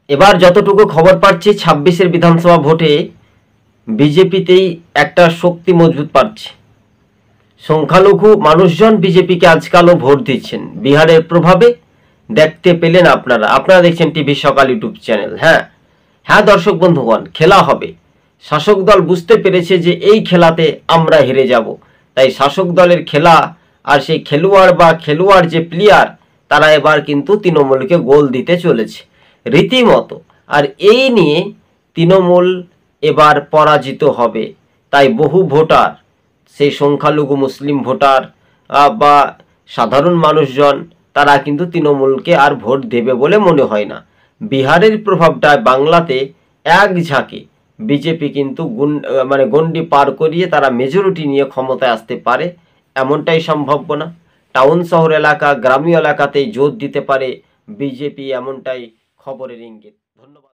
এবার যতটুকু খবর পাচ্ছি 26-এর বিধানসভা ভোটে বিজেপিতেই একটা শক্তি মজবুত পাচ্ছে। সংখ্যালঘু মানুষজন বিজেপিকে আজকালও ভোট দিচ্ছেন বিহারের প্রভাবে। দেখতে পেলেন আপনারা দেখছেন টিভি সকাল ইউটিউব চ্যানেল। হ্যাঁ দর্শক বন্ধুগণ, খেলা হবে। শাসক দল বুঝতে পেরেছে যে এই খেলাতে আমরা হেরে যাব, তাই শাসক দলের খেলা আর সেই খেলোয়াড় যে প্লেয়ার তারা এবার কিন্তু তৃণমূলকে গোল দিতে চলেছে রীতিমতো। আর এই নিয়ে তৃণমূল এবার পরাজিত হবে। তাই বহু ভোটার, সেই সংখ্যালঘু মুসলিম ভোটার বা সাধারণ মানুষজন, তারা কিন্তু তৃণমূলকে আর ভোট দেবে বলে মনে হয় না। বিহারের প্রভাবটা বাংলাতে এক ঝাঁকে বিজেপি কিন্তু গণ্ডি পার করিয়ে তারা মেজরিটি নিয়ে ক্ষমতায় আসতে পারে, এমনটাই সম্ভাবনা। টাউন শহর এলাকা, গ্রামীণ এলাকাতেই জোর দিতে পারে বিজেপি, এমনটাই খবরের ইঙ্গিত। ধন্যবাদ।